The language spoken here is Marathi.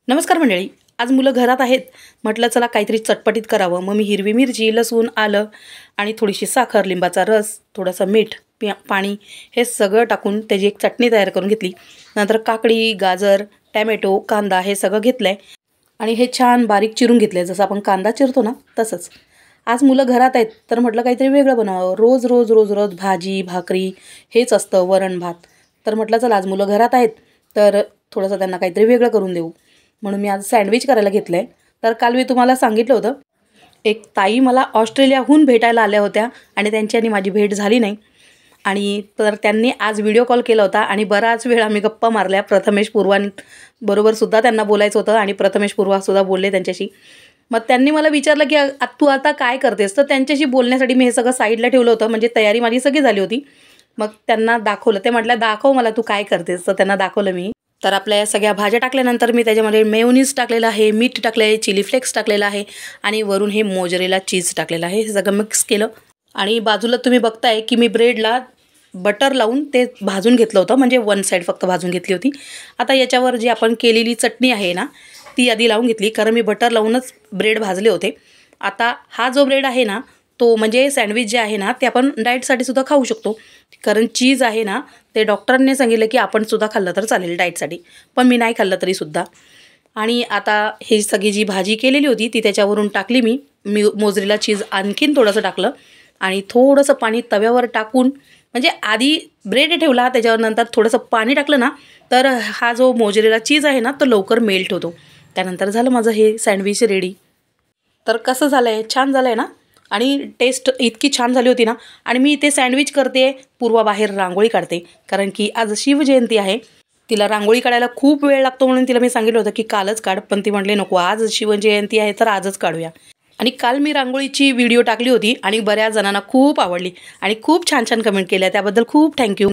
नमस्कार मंडळी, आज मुलं घरात आहेत. म्हटलं चला काहीतरी चटपटीत करावं. मग मी हिरवी मिरची, लसूण, आलं आणि थोडीशी साखर, लिंबाचा रस, थोडंसं मीठ, पाणी हे सगळं टाकून त्याची एक चटणी तयार करून घेतली. नंतर काकडी, गाजर, टॅमॅटो, कांदा हे सगळं घेतलं आहे आणि हे छान बारीक चिरून घेतलं आहे, जसं आपण कांदा चिरतो ना तसंच. आज मुलं घरात आहेत तर म्हटलं काहीतरी वेगळं बनवावं. रोज रोज रोज रोज भाजी भाकरी हेच असतं, वरण भात. तर म्हटलं चला आज मुलं घरात आहेत तर थोडंसं त्यांना काहीतरी वेगळं करून देऊ, म्हणून मी आज सँडविच करायला घेतलं आहे. तर काल मी तुम्हाला सांगितलं होतं, एक ताई मला ऑस्ट्रेलियाहून भेटायला आल्या होत्या आणि त्यांच्यानी माझी भेट झाली नाही. आणि तर त्यांनी आज व्हिडिओ कॉल केला होता आणि बराच वेळ आम्ही गप्पा मारल्या. प्रथमेश पूर्वांबरोबरसुद्धा त्यांना बोलायचं होतं आणि प्रथमेश पूर्वासुद्धा बोलले त्यांच्याशी. मग त्यांनी मला विचारलं की तू आता काय करतेस. तर त्यांच्याशी बोलण्यासाठी मी हे सगळं साईडला ठेवलं होतं, म्हणजे तयारी माझी सगळी झाली होती. मग त्यांना दाखवलं. ते म्हटलं दाखव मला तू काय करतेस. तर त्यांना दाखवलं मी. तर आपल्या या सगळ्या भाज्या टाकल्यानंतर मी त्याच्यामध्ये मेयोनीज टाकलेलं आहे, मीठ टाकलं आहे, चिली फ्लेक्स टाकलेलं आहे आणि वरून हे मोजरेला चीज टाकलेलं आहे. हे सगळं मिक्स केलं आणि बाजूला तुम्ही बघताय की मी ब्रेडला बटर लावून ते भाजून घेतलं होतं, म्हणजे वन साईड फक्त भाजून घेतली होती. आता याच्यावर जी आपण केलेली चटणी आहे ना ती आधी लावून घेतली, कारण मी बटर लावूनच ब्रेड भाजले होते. आता हा जो ब्रेड आहे ना तो म्हणजे सँडविच जे आहे ना ते आपण डाएटसाठी सुद्धा खाऊ शकतो, कारण चीज आहे ना ते डॉक्टरांनी सांगितलं की आपण सुद्धा खाल्लं तर चालेल डाएटसाठी, पण मी नाही खाल्लं तरीसुद्धा. आणि आता ही सगळी जी भाजी केलेली होती ती त्याच्यावरून टाकली. मी मोजरेला चीज आणखीन थोडंसं टाकलं आणि थोडंसं पाणी तव्यावर टाकून, म्हणजे आधी ब्रेड ठेवला त्याच्यावर नंतर थोडंसं पाणी टाकलं ना तर हा जो मोजरेला चीज आहे ना तो लवकर मेल्ट होतो. त्यानंतर झालं माझं हे सँडविच रेडी. तर कसं झालं आहे, छान झालं आहे ना. आणि टेस्ट इतकी छान झाली होती ना. आणि मी इथे सँडविच करते, पूर्वाबाहेर रांगोळी काढते, कारण की आज शिवजयंती आहे. तिला रांगोळी काढायला खूप वेळ लागतो, म्हणून तिला मी सांगितलं होतं की कालच काढ, पण ती म्हटली नको आज शिवजयंती आहे तर आजच काढूया. आणि काल मी रांगोळीची व्हिडिओ टाकली होती आणि बऱ्याच जणांना खूप आवडली आणि खूप छान छान कमेंट केल्या, त्याबद्दल खूप थँक्यू.